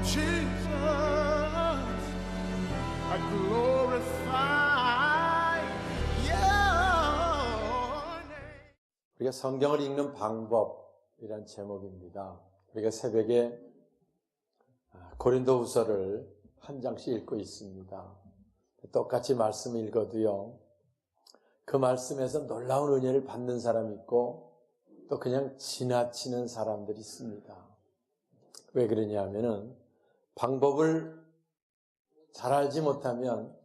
Jesus, I glorify your name. 우리가 성경을 읽는 방법이란 제목입니다. 우리가 새벽에 고린도후서를 한 장씩 읽고 있습니다. 똑같이 말씀을 읽어도요, 그 말씀에서 놀라운 은혜를 받는 사람이 있고 또 그냥 지나치는 사람들이 있습니다. 왜 그러냐 하면은 방법을 잘 알지 못하면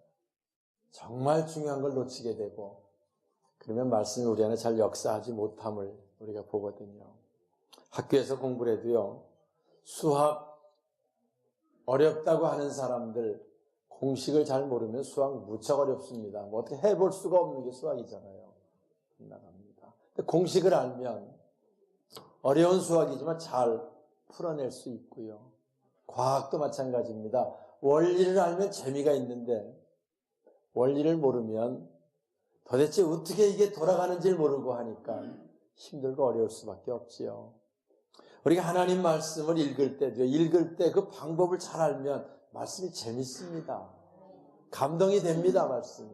정말 중요한 걸 놓치게 되고, 그러면 말씀이 우리 안에 잘 역사하지 못함을 우리가 보거든요. 학교에서 공부를 해도요, 수학 어렵다고 하는 사람들, 공식을 잘 모르면 수학 무척 어렵습니다. 뭐 어떻게 해볼 수가 없는 게 수학이잖아요. 나갑니다. 근데 공식을 알면 어려운 수학이지만 잘 풀어낼 수 있고요. 과학도 마찬가지입니다. 원리를 알면 재미가 있는데 원리를 모르면 도대체 어떻게 이게 돌아가는지를 모르고 하니까 힘들고 어려울 수밖에 없지요. 우리가 하나님 말씀을 읽을 때 그 방법을 잘 알면 말씀이 재밌습니다. 감동이 됩니다, 말씀이.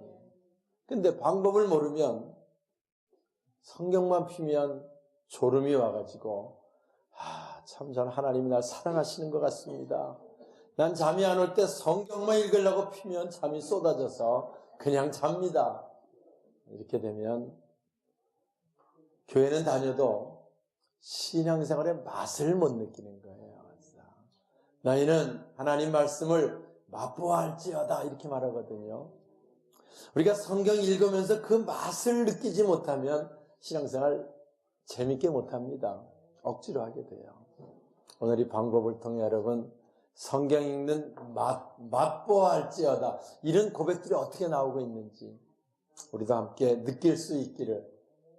근데 방법을 모르면 성경만 피면 졸음이 와가지고 참 저는 하나님이 날 사랑하시는 것 같습니다. 난 잠이 안 올 때 성경만 읽으려고 피면 잠이 쏟아져서 그냥 잡니다. 이렇게 되면 교회는 다녀도 신앙생활의 맛을 못 느끼는 거예요. 너희는 하나님 말씀을 맛보아할지어다 이렇게 말하거든요. 우리가 성경 읽으면서 그 맛을 느끼지 못하면 신앙생활 재밌게 못합니다. 억지로 하게 돼요. 오늘 이 방법을 통해 여러분 성경 읽는 맛보아할지어다 이런 고백들이 어떻게 나오고 있는지 우리도 함께 느낄 수 있기를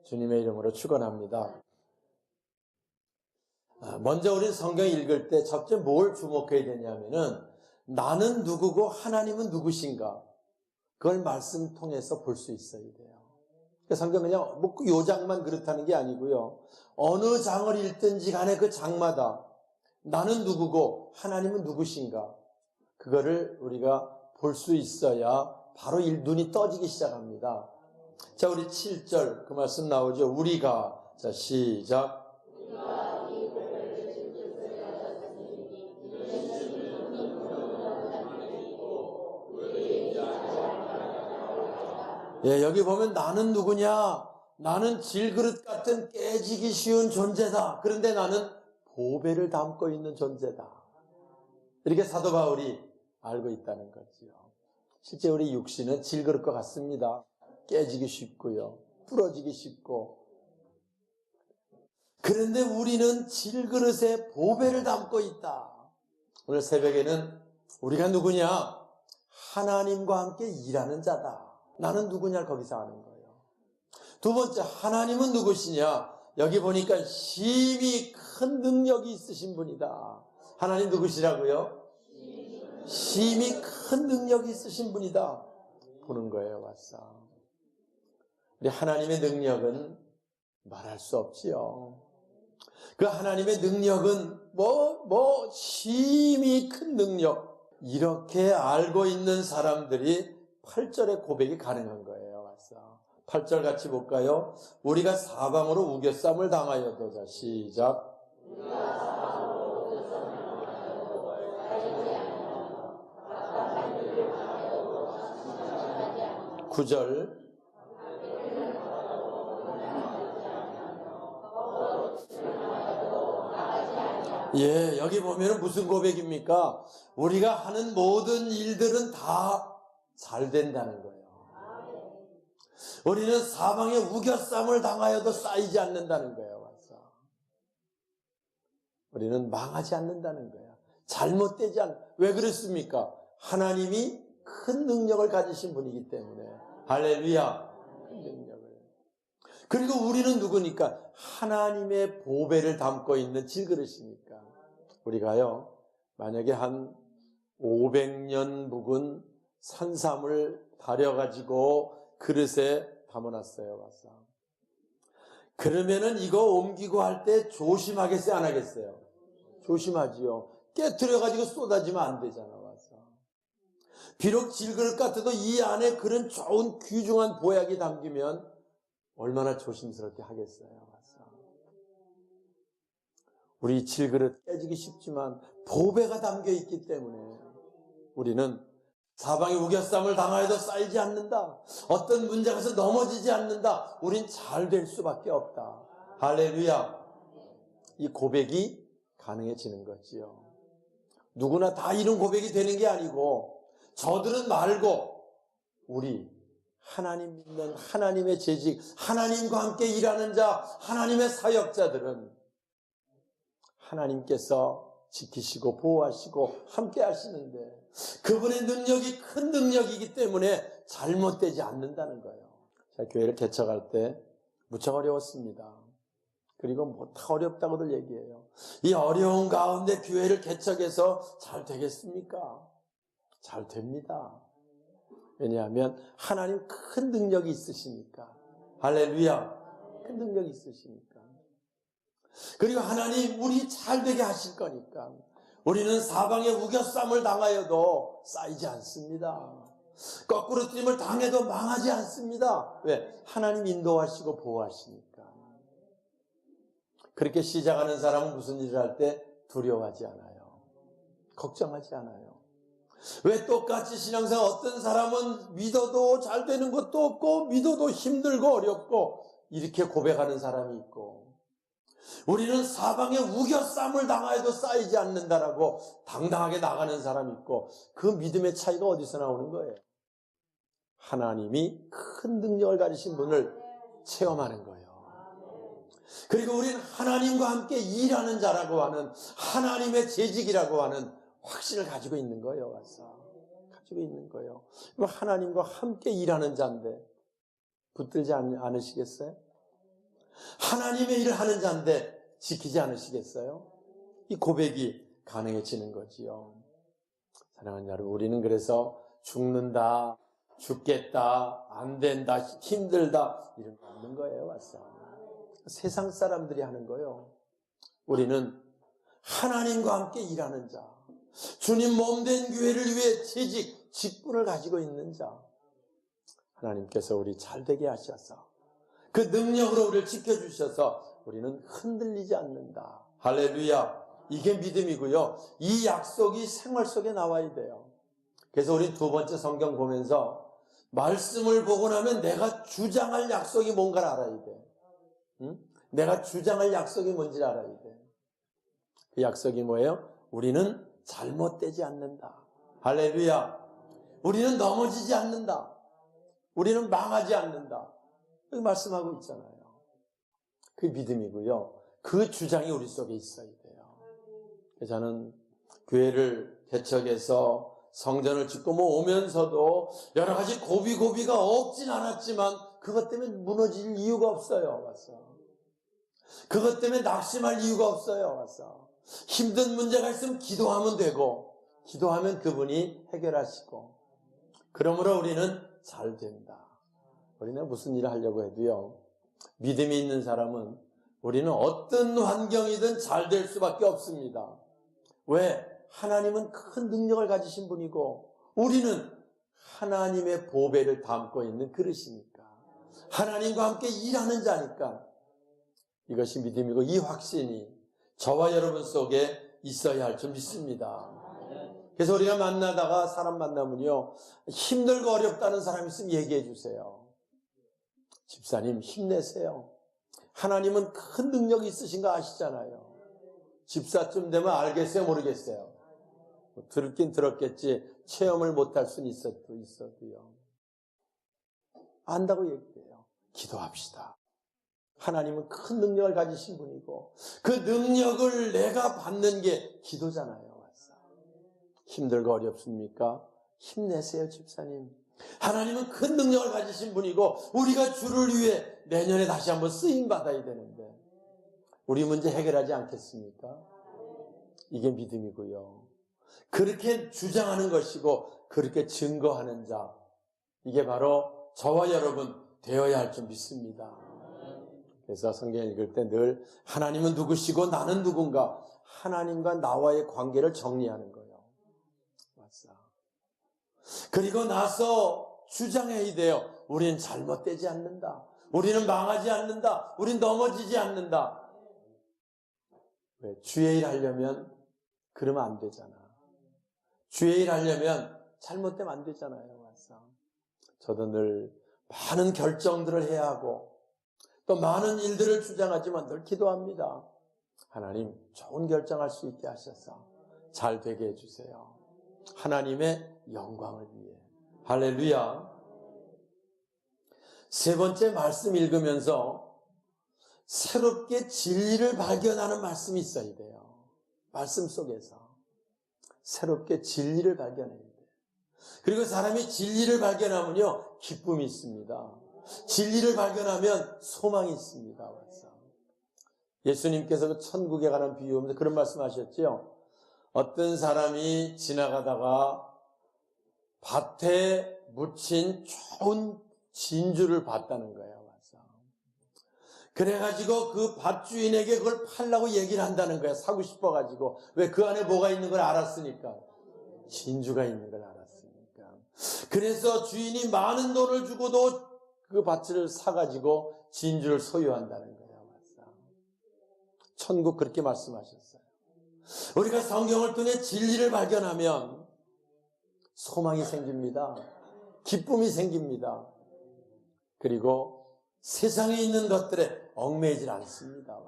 주님의 이름으로 축원합니다. 먼저 우리 성경 읽을 때 첫째 뭘 주목해야 되냐면은 나는 누구고 하나님은 누구신가, 그걸 말씀 통해서 볼 수 있어야 돼요. 성경 그냥 뭐 요 장만 그렇다는 게 아니고요, 어느 장을 읽든지 간에 그 장마다 나는 누구고 하나님은 누구신가, 그거를 우리가 볼 수 있어야 바로 눈이 떠지기 시작합니다. 자, 우리 7절 그 말씀 나오죠. 우리가, 자 시작. 예, 여기 보면 나는 누구냐? 나는 질그릇 같은 깨지기 쉬운 존재다. 그런데 나는 보배를 담고 있는 존재다. 이렇게 사도 바울이 알고 있다는 거지요. 실제 우리 육신은 질그릇과 같습니다. 깨지기 쉽고요, 부러지기 쉽고. 그런데 우리는 질그릇에 보배를 담고 있다. 오늘 새벽에는 우리가 누구냐? 하나님과 함께 일하는 자다. 나는 누구냐를 거기서 아는 거예요. 두 번째, 하나님은 누구시냐? 여기 보니까 심히 큰 능력이 있으신 분이다. 하나님 누구시라고요? 심히 큰 능력이 있으신 분이다. 보는 거예요, 와서. 우리 하나님의 능력은 말할 수 없지요. 그 하나님의 능력은 심히 큰 능력. 이렇게 알고 있는 사람들이 8절의 고백이 가능한 거예요. 와서 8절 같이 볼까요? 우리가 사방으로 우겨쌈을 당하여도, 자 시작. 9절. 예, 여기 보면 무슨 고백입니까? 우리가 하는 모든 일들은 다 잘 된다는 거예요. 우리는 사방에 우겨쌈을 당하여도 쌓이지 않는다는 거예요. 우리는 망하지 않는다는 거예요. 잘못되지 왜 그렇습니까? 하나님이 큰 능력을 가지신 분이기 때문에. 할렐루야. 큰 능력을. 그리고 우리는 누구니까? 하나님의 보배를 담고 있는 질그릇이니까. 우리가요, 만약에 한 500년 묵은 산삼을 다려가지고 그릇에 담아놨어요. 와서. 그러면은 이거 옮기고 할 때 조심하겠어요? 안 하겠어요? 조심하지요. 깨트려가지고 쏟아지면 안 되잖아. 와서. 비록 질그릇 같아도 이 안에 그런 좋은 귀중한 보약이 담기면 얼마나 조심스럽게 하겠어요. 와서. 우리 질그릇 깨지기 쉽지만 보배가 담겨 있기 때문에 우리는 사방에 우겨쌈을 당하여도 쌓이지 않는다. 어떤 문제에서 넘어지지 않는다. 우린 잘 될 수밖에 없다. 할렐루야. 이 고백이 가능해지는 거지요. 누구나 다 이런 고백이 되는 게 아니고 저들은 말고 우리 하나님 믿는 하나님의 재직, 하나님과 함께 일하는 자, 하나님의 사역자들은 하나님께서 지키시고 보호하시고 함께 하시는데 그분의 능력이 큰 능력이기 때문에 잘못되지 않는다는 거예요. 자, 교회를 개척할 때 무척 어려웠습니다. 그리고 뭐 다 어렵다고들 얘기해요. 이 어려운 가운데 교회를 개척해서 잘 되겠습니까? 잘 됩니다. 왜냐하면 하나님 큰 능력이 있으시니까. 할렐루야. 큰 능력이 있으시니까. 그리고 하나님 우리 잘 되게 하실 거니까 우리는 사방에 우겨쌈을 당하여도 쌓이지 않습니다. 거꾸로 뛰임을 당해도 망하지 않습니다. 왜? 하나님 인도하시고 보호하시니까. 그렇게 시작하는 사람은 무슨 일을 할 때 두려워하지 않아요. 걱정하지 않아요. 왜 똑같이 신앙생활 어떤 사람은 믿어도 잘 되는 것도 없고 믿어도 힘들고 어렵고 이렇게 고백하는 사람이 있고 우리는 사방에 우겨쌈을 당하여도 쌓이지 않는다라고 당당하게 나가는 사람이 있고 그 믿음의 차이가 어디서 나오는 거예요? 하나님이 큰 능력을 가지신 분을 체험하는 거예요. 그리고 우리는 하나님과 함께 일하는 자라고 하는 하나님의 재직이라고 하는 확신을 가지고 있는 거예요. 와서. 가지고 있는 거예요. 하나님과 함께 일하는 자인데 붙들지 않으시겠어요? 하나님의 일을 하는 자인데 지키지 않으시겠어요? 이 고백이 가능해지는 거지요. 사랑하는 여러분, 우리는 그래서 죽는다, 죽겠다, 안 된다, 힘들다 이런 거 없는 거예요. 와서. 세상 사람들이 하는 거예요. 우리는 하나님과 함께 일하는 자, 주님 몸된 교회를 위해 재직, 직분을 가지고 있는 자, 하나님께서 우리 잘되게 하셔서 그 능력으로 우리를 지켜주셔서 우리는 흔들리지 않는다. 할렐루야. 이게 믿음이고요. 이 약속이 생활 속에 나와야 돼요. 그래서 우리 두 번째 성경 보면서 말씀을 보고 나면 내가 주장할 약속이 뭔가를 알아야 돼. 응? 내가 주장할 약속이 뭔지 알아야 돼. 그 약속이 뭐예요? 우리는 잘못되지 않는다. 할렐루야. 우리는 넘어지지 않는다. 우리는 망하지 않는다. 여기 말씀하고 있잖아요. 그 믿음이고요. 그 주장이 우리 속에 있어야 돼요. 그래서 저는 교회를 개척해서 성전을 짓고 오면서도 여러 가지 고비가 없진 않았지만 그것 때문에 무너질 이유가 없어요. 와서. 그것 때문에 낙심할 이유가 없어요. 와서. 힘든 문제가 있으면 기도하면 되고 기도하면 그분이 해결하시고 그러므로 우리는 잘 된다. 우리는 무슨 일을 하려고 해도요. 믿음이 있는 사람은 우리는 어떤 환경이든 잘 될 수밖에 없습니다. 왜? 하나님은 큰 능력을 가지신 분이고 우리는 하나님의 보배를 담고 있는 그릇이니까 하나님과 함께 일하는 자니까 이것이 믿음이고 이 확신이 저와 여러분 속에 있어야 할 줄 믿습니다. 그래서 우리가 만나다가 사람 만나면요 힘들고 어렵다는 사람 있으면 얘기해 주세요. 집사님 힘내세요. 하나님은 큰 능력이 있으신 거 아시잖아요. 집사쯤 되면 알겠어요 모르겠어요? 들었긴 들었겠지 체험을 못할 수는 있어도요. 안다고 얘기해요. 기도합시다. 하나님은 큰 능력을 가지신 분이고 그 능력을 내가 받는 게 기도잖아요. 힘들고 어렵습니까? 힘내세요 집사님. 하나님은 큰 능력을 가지신 분이고 우리가 주를 위해 내년에 다시 한번 쓰임받아야 되는데 우리 문제 해결하지 않겠습니까? 이게 믿음이고요. 그렇게 주장하는 것이고 그렇게 증거하는 자 이게 바로 저와 여러분 되어야 할 줄 믿습니다. 그래서 성경 읽을 때 늘 하나님은 누구시고 나는 누군가 하나님과 나와의 관계를 정리하는 거예요. 맞아. 그리고 나서 주장해야 돼요. 우리는 잘못되지 않는다. 우리는 망하지 않는다. 우리는 넘어지지 않는다. 왜? 주의 일 하려면 그러면 안 되잖아. 주의 일 하려면 잘못되면 안 되잖아요. 맞아. 저도 늘 많은 결정들을 해야 하고 또 많은 일들을 주장하지만 늘 기도합니다. 하나님, 좋은 결정할 수 있게 하셔서 잘 되게 해주세요. 하나님의 영광을 위해. 할렐루야. 세 번째 말씀 읽으면서 새롭게 진리를 발견하는 말씀이 있어야 돼요. 말씀 속에서 새롭게 진리를 발견해야 돼요. 그리고 사람이 진리를 발견하면요, 기쁨이 있습니다. 진리를 발견하면 소망이 있습니다. 예수님께서 그 천국에 관한 비유하면서 그런 말씀 하셨죠. 어떤 사람이 지나가다가 밭에 묻힌 좋은 진주를 봤다는 거예요. 그래가지고 그 밭주인에게 그걸 팔라고 얘기를 한다는 거예요. 사고 싶어가지고. 왜? 그 안에 뭐가 있는 걸 알았으니까. 진주가 있는 걸 알았으니까. 그래서 주인이 많은 돈을 주고도 그 밭을 사가지고 진주를 소유한다는 거예요. 천국 그렇게 말씀하셨어요. 우리가 성경을 통해 진리를 발견하면 소망이 생깁니다. 기쁨이 생깁니다. 그리고 세상에 있는 것들에 얽매이질 않습니다.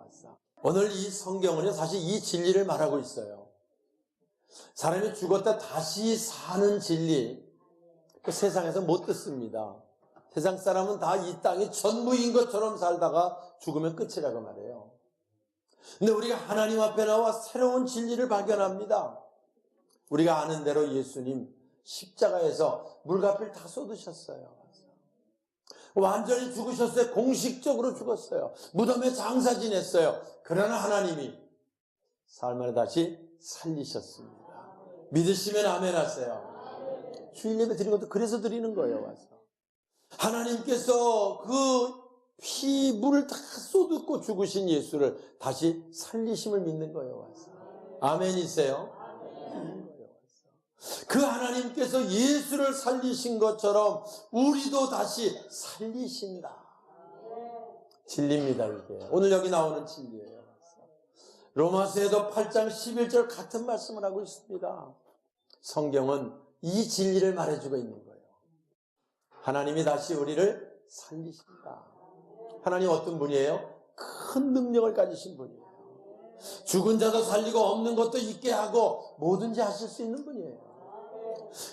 오늘 이 성경은 사실 이 진리를 말하고 있어요. 사람이 죽었다 다시 사는 진리, 그 세상에서 못 듣습니다. 세상 사람은 다 이 땅이 전부인 것처럼 살다가 죽으면 끝이라고 말해요. 근데 우리가 하나님 앞에 나와 새로운 진리를 발견합니다. 우리가 아는 대로 예수님 십자가에서 물값을 다 쏟으셨어요. 완전히 죽으셨어요. 공식적으로 죽었어요. 무덤에 장사 지냈어요. 그러나 하나님이 삶을 다시 살리셨습니다. 믿으시면 아멘 하세요. 주일 예배 드리는 것도 그래서 드리는 거예요. 와서. 하나님께서 그 피, 물을 다 쏟고 죽으신 예수를 다시 살리심을 믿는 거예요. 와서. 아멘이세요? 그 하나님께서 예수를 살리신 것처럼 우리도 다시 살리신다. 진리입니다, 이게. 오늘 여기 나오는 진리예요. 로마서에도 8장 11절 같은 말씀을 하고 있습니다. 성경은 이 진리를 말해주고 있는 거예요. 하나님이 다시 우리를 살리신다. 하나님 어떤 분이에요? 큰 능력을 가지신 분이에요. 죽은 자도 살리고 없는 것도 있게 하고 뭐든지 하실 수 있는 분이에요.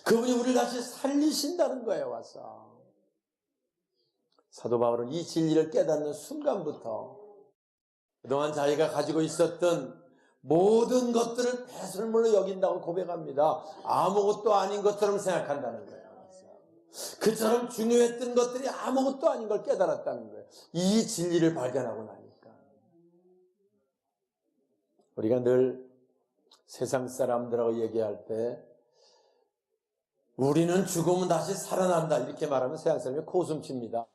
그분이 우리를 다시 살리신다는 거예요. 와서 사도 바울은 이 진리를 깨닫는 순간부터 그동안 자기가 가지고 있었던 모든 것들을 배설물로 여긴다고 고백합니다. 아무것도 아닌 것처럼 생각한다는 거예요. 그처럼 중요했던 것들이 아무것도 아닌 걸 깨달았다는 거예요. 이 진리를 발견하고 나니까. 우리가 늘 세상 사람들하고 얘기할 때 우리는 죽으면 다시 살아난다 이렇게 말하면 세상 사람이 코웃음칩니다.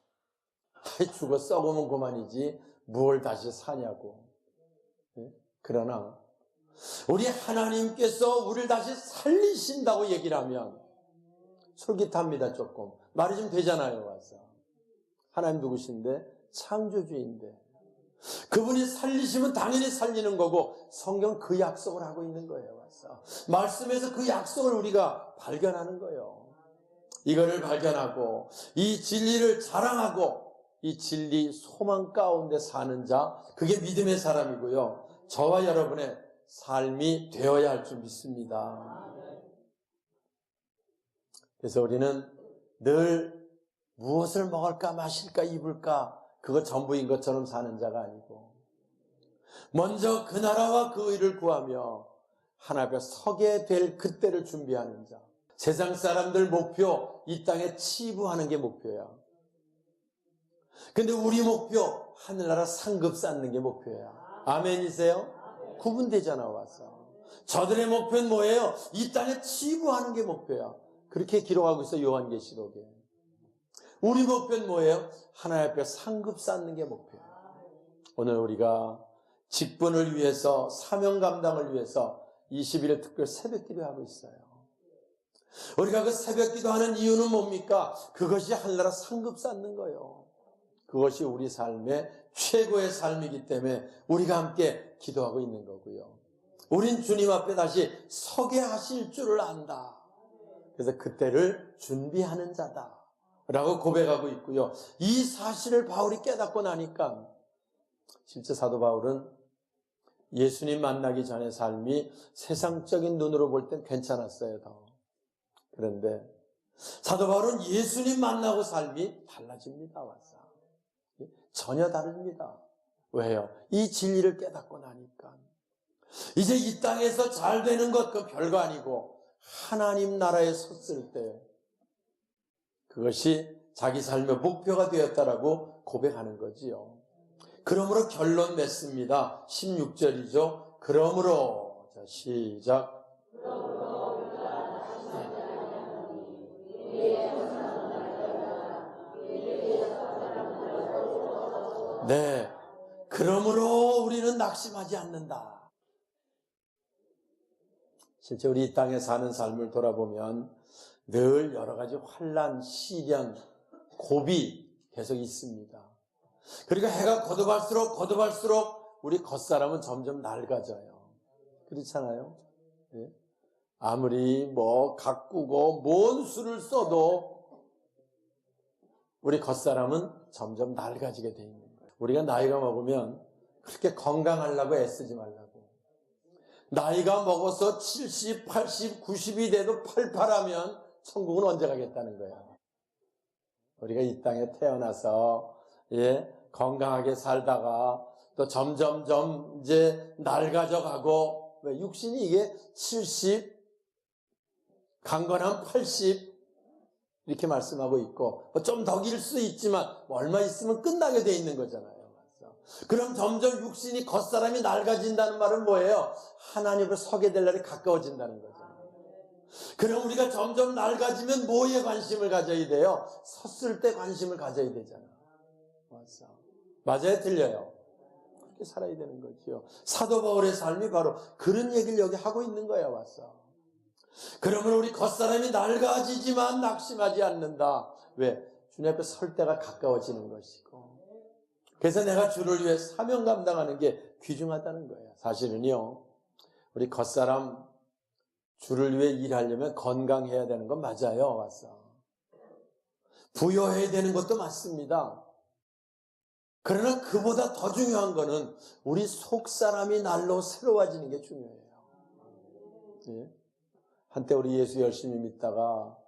죽어 썩으면 그만이지 뭘 다시 사냐고. 그러나 우리 하나님께서 우리를 다시 살리신다고 얘기를 하면 솔깃합니다. 조금 말이 좀 되잖아요. 와서 하나님 누구신데? 창조주인데 그분이 살리시면 당연히 살리는 거고 성경 그 약속을 하고 있는 거예요. 와서 말씀에서 그 약속을 우리가 발견하는 거예요. 이거를 발견하고 이 진리를 자랑하고 이 진리 소망 가운데 사는 자, 그게 믿음의 사람이고요. 저와 여러분의 삶이 되어야 할 줄 믿습니다. 그래서 우리는 늘 무엇을 먹을까 마실까 입을까 그거 전부인 것처럼 사는 자가 아니고 먼저 그 나라와 그 의를 구하며 하나님 앞에 서게 될 그때를 준비하는 자. 세상 사람들 목표 이 땅에 치부하는 게 목표야. 근데 우리 목표 하늘나라 상급 쌓는 게 목표야. 아멘이세요? 구분되잖아. 와서 저들의 목표는 뭐예요? 이 땅에 치부하는 게 목표야. 그렇게 기록하고 있어 요한계시록에. 우리 목표는 뭐예요? 하나님 앞에 상급 쌓는 게 목표예요. 오늘 우리가 직분을 위해서, 사명 감당을 위해서 20일 특별 새벽 기도하고 있어요. 우리가 그 새벽 기도하는 이유는 뭡니까? 그것이 하늘나라 상급 쌓는 거예요. 그것이 우리 삶의 최고의 삶이기 때문에 우리가 함께 기도하고 있는 거고요. 우린 주님 앞에 다시 서게 하실 줄을 안다. 그래서 그때를 준비하는 자다 라고 고백하고 있고요. 이 사실을 바울이 깨닫고 나니까 실제 사도 바울은 예수님 만나기 전의 삶이 세상적인 눈으로 볼 땐 괜찮았어요. 더. 그런데 사도 바울은 예수님 만나고 삶이 달라집니다. 와서. 전혀 다릅니다. 왜요? 이 진리를 깨닫고 나니까. 이제 이 땅에서 잘 되는 것 그 별거 아니고 하나님 나라에 섰을 때 그것이 자기 삶의 목표가 되었다라고 고백하는 거지요. 그러므로 결론 맺습니다. 16절이죠. 그러므로, 자, 시작. 네. 그러므로 우리는 낙심하지 않는다. 실제 우리 이 땅에 사는 삶을 돌아보면 늘 여러 가지 환난, 시련, 고비 계속 있습니다. 그러니까 해가 거듭할수록 우리 겉사람은 점점 낡아져요. 그렇잖아요? 예? 아무리 가꾸고 뭔 수를 써도 우리 겉사람은 점점 낡아지게 돼 있는 거예요. 우리가 나이가 먹으면 그렇게 건강하려고 애쓰지 말라고. 나이가 먹어서 70, 80, 90이 돼도 팔팔하면 천국은 언제 가겠다는 거야. 우리가 이 땅에 태어나서 건강하게 살다가 또 점점점 이제 낡아져 가고, 왜 육신이 이게 70, 강건한 80 이렇게 말씀하고 있고, 좀 더 길 수 있지만 얼마 있으면 끝나게 돼 있는 거잖아요. 그럼 점점 육신이 겉사람이 낡아진다는 말은 뭐예요? 하나님으로 서게 될 날이 가까워진다는 거죠. 그럼 우리가 점점 낡아지면 뭐에 관심을 가져야 돼요? 섰을 때 관심을 가져야 되잖아. 맞아요? 틀려요? 그렇게 살아야 되는 거죠. 사도 바울의 삶이 바로 그런 얘기를 여기 하고 있는 거야. 왔어. 그러면 우리 겉사람이 낡아지지만 낙심하지 않는다. 왜? 주님 앞에 설 때가 가까워지는 것이고, 그래서 내가 주를 위해 사명 감당하는 게 귀중하다는 거예요. 사실은요, 우리 겉사람 주를 위해 일하려면 건강해야 되는 건 맞아요. 왔어. 부여해야 되는 것도 맞습니다. 그러나 그보다 더 중요한 거는 우리 속사람이 날로 새로워지는 게 중요해요. 예? 한때 우리 예수 열심히 믿다가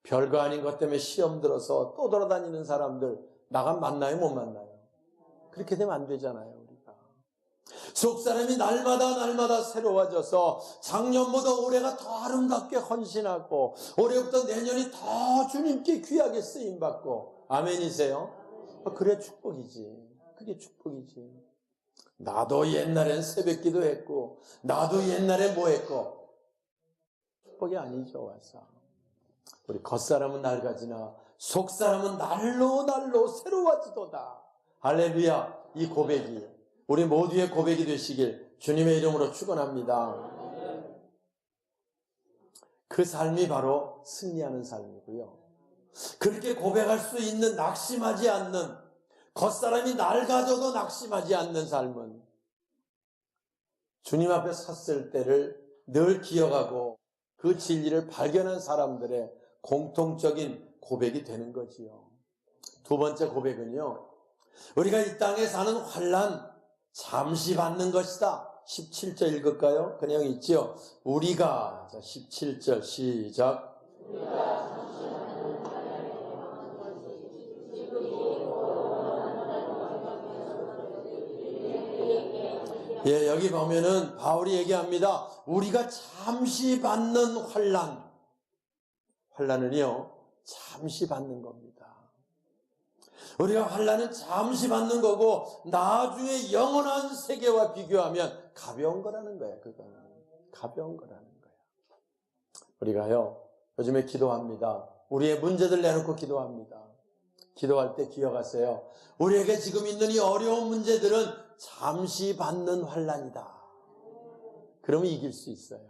별거 아닌 것 때문에 시험 들어서 또 돌아다니는 사람들 나가 만나요? 못 만나요? 그렇게 되면 안 되잖아요. 우리가 속사람이 날마다 새로워져서 작년보다 올해가 더 아름답게 헌신하고 올해부터 내년이 더 주님께 귀하게 쓰임받고, 아멘이세요? 그래 축복이지. 그게 축복이지. 나도 옛날엔 새벽기도 했고 나도 옛날에 뭐 했고, 축복이 아니죠. 와서 우리 겉사람은 낡아지나 속사람은 날로 새로워지도다. 할렐루야. 이 고백이 우리 모두의 고백이 되시길 주님의 이름으로 축원합니다. 그 삶이 바로 승리하는 삶이고요. 그렇게 고백할 수 있는, 낙심하지 않는, 겉사람이 낡아져도 낙심하지 않는 삶은 주님 앞에 섰을 때를 늘 기억하고 그 진리를 발견한 사람들의 공통적인 고백이 되는 거지요. 두 번째 고백은요, 우리가 이 땅에 사는 환난 잠시 받는 것이다. 17절 읽을까요? 그냥 있죠. 우리가, 자 17절 시작. 예, 여기 보면은 바울이 얘기합니다. 우리가 잠시 받는 환난은요 잠시 받는 겁니다. 우리가 환난은 잠시 받는 거고 나중에 영원한 세계와 비교하면 가벼운 거라는 거야. 그거는 가벼운 거라는 거야. 우리가요 요즘에 기도합니다. 우리의 문제들 내놓고 기도합니다. 기도할 때 기억하세요. 우리에게 지금 있는 이 어려운 문제들은 잠시 받는 환난이다. 그러면 이길 수 있어요.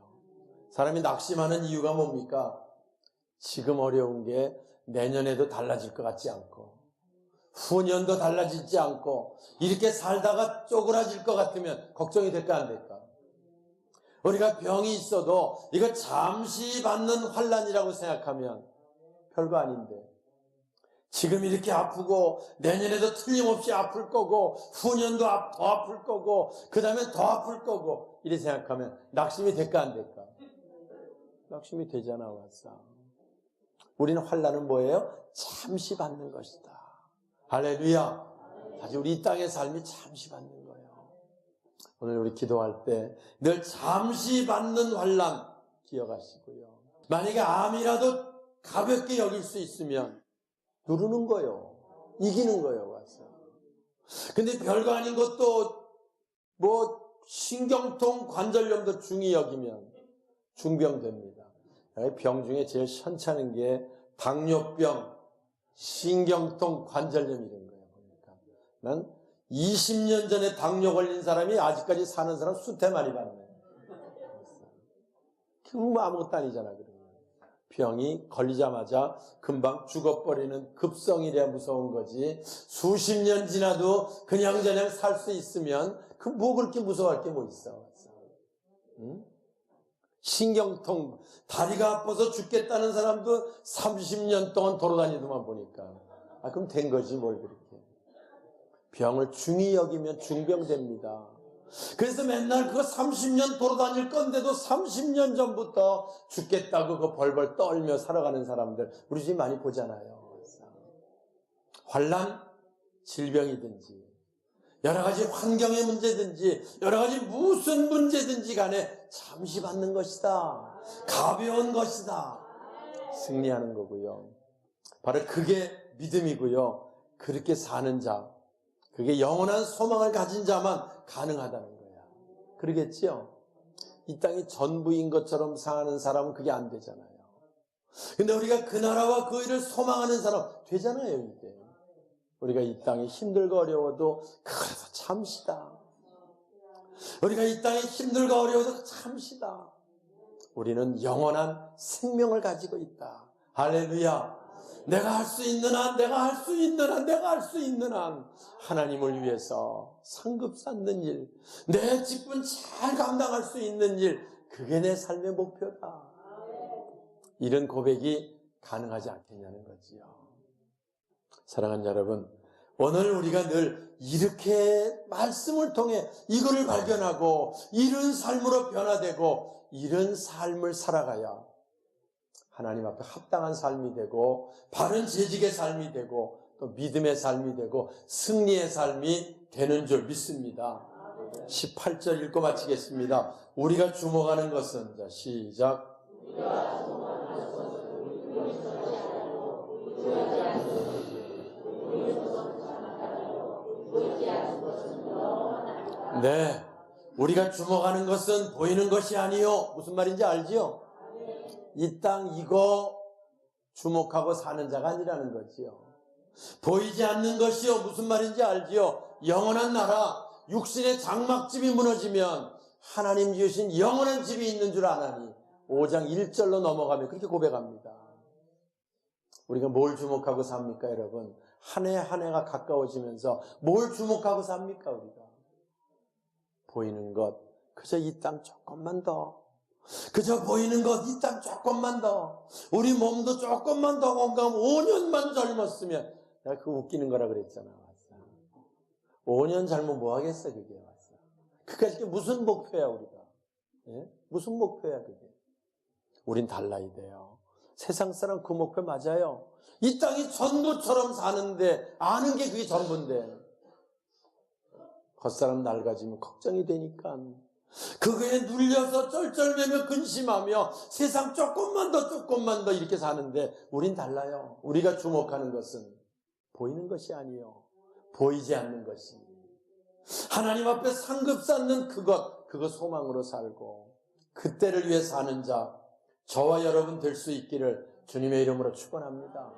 사람이 낙심하는 이유가 뭡니까? 지금 어려운 게 내년에도 달라질 것 같지 않고 후년도 달라지지 않고 이렇게 살다가 쪼그라질 것 같으면 걱정이 될까 안 될까? 우리가 병이 있어도 이거 잠시 받는 환난이라고 생각하면 별거 아닌데 지금 이렇게 아프고 내년에도 틀림없이 아플 거고 후년도 더 아플 거고 그 다음에 더 아플 거고 이렇게 생각하면 낙심이 될까 안 될까? 낙심이 되잖아. 왔어. 우리는 환난은 뭐예요? 잠시 받는 것이다. 할렐루야. 사실 우리 이 땅의 삶이 잠시 받는 거예요. 오늘 우리 기도할 때 늘 잠시 받는 환난 기억하시고요. 만약에 암이라도 가볍게 여길 수 있으면 누르는 거요. 이기는 거요. 와서. 근데 별거 아닌 것도 신경통, 관절염도 중히 여기면 중병됩니다. 병 중에 제일 현찮은 게 당뇨병, 신경통, 관절염 이런 거예요. 보니까. 난 20년 전에 당뇨 걸린 사람이 아직까지 사는 사람 수태 많이 봤네. 그건 아무것도 아니잖아. 그러면. 병이 걸리자마자 금방 죽어버리는 급성이래야 무서운 거지. 수십 년 지나도 그냥 살 수 있으면 그 뭐 그렇게 무서워할 게 뭐 있어. 응? 신경통, 다리가 아파서 죽겠다는 사람도 30년 동안 돌아다니더만 보니까. 그럼 된 거지 뭘 그렇게. 병을 중히 여기면 중병됩니다. 그래서 맨날 그거 30년 돌아다닐 건데도 30년 전부터 죽겠다고 그 벌벌 떨며 살아가는 사람들 우리 집 많이 보잖아요. 환난, 질병이든지 여러 가지 환경의 문제든지 여러 가지 무슨 문제든지 간에 잠시 받는 것이다. 가벼운 것이다. 승리하는 거고요. 바로 그게 믿음이고요. 그렇게 사는 자, 그게 영원한 소망을 가진 자만 가능하다는 거야. 그러겠지요? 이 땅이 전부인 것처럼 사는 사람은 그게 안 되잖아요. 근데 우리가 그 나라와 그 일을 소망하는 사람 되잖아요, 이게. 우리가 이 땅이 힘들고 어려워도 그래도 참시다. 우리가 이 땅이 힘들고 어려워도 참시다. 우리는 영원한 생명을 가지고 있다. 할렐루야. 내가 할 수 있는 한, 내가 할 수 있는 한, 내가 할 수 있는 한 하나님을 위해서 상급 쌓는 일, 내 직분 잘 감당할 수 있는 일, 그게 내 삶의 목표다. 이런 고백이 가능하지 않겠냐는 거지요. 사랑하는 여러분, 오늘 우리가 늘 이렇게 말씀을 통해 이거를 발견하고 이런 삶으로 변화되고 이런 삶을 살아가야 하나님 앞에 합당한 삶이 되고 바른 재직의 삶이 되고 또 믿음의 삶이 되고 승리의 삶이 되는 줄 믿습니다. 18절 읽고 마치겠습니다. 우리가 주목하는 것은, 자, 시작. 네, 우리가 주목하는 것은 보이는 것이 아니요. 무슨 말인지 알지요? 이 땅 이거 주목하고 사는 자가 아니라는 거지요. 보이지 않는 것이요. 무슨 말인지 알지요? 영원한 나라, 육신의 장막집이 무너지면 하나님 지으신 영원한 집이 있는 줄 아나니 5장 1절로 넘어가면 그렇게 고백합니다. 우리가 뭘 주목하고 삽니까, 여러분? 한 해 한 해가 가까워지면서 뭘 주목하고 삽니까, 우리가? 보이는 것, 그저 이 땅 조금만 더, 그저 보이는 것, 이 땅 조금만 더, 우리 몸도 조금만 더 건강하면 5년만 젊었으면, 내가 그거 웃기는 거라 그랬잖아. 5년 젊으면 뭐 하겠어, 그게. 그까짓 게 무슨 목표야, 우리가? 예? 무슨 목표야, 그게? 우린 달라야 돼요. 세상 사람 그 목표 맞아요. 이 땅이 전부처럼 사는데, 아는 게 그게 전부인데. 겉사람 낡아지면 걱정이 되니까. 그거에 눌려서 쩔쩔매며 근심하며 세상 조금만 더 이렇게 사는데, 우린 달라요. 우리가 주목하는 것은 보이는 것이 아니요. 보이지 않는 것이. 하나님 앞에 상급 쌓는 그것 소망으로 살고, 그때를 위해 사는 자, 저와 여러분 될 수 있기를 주님의 이름으로 축원합니다.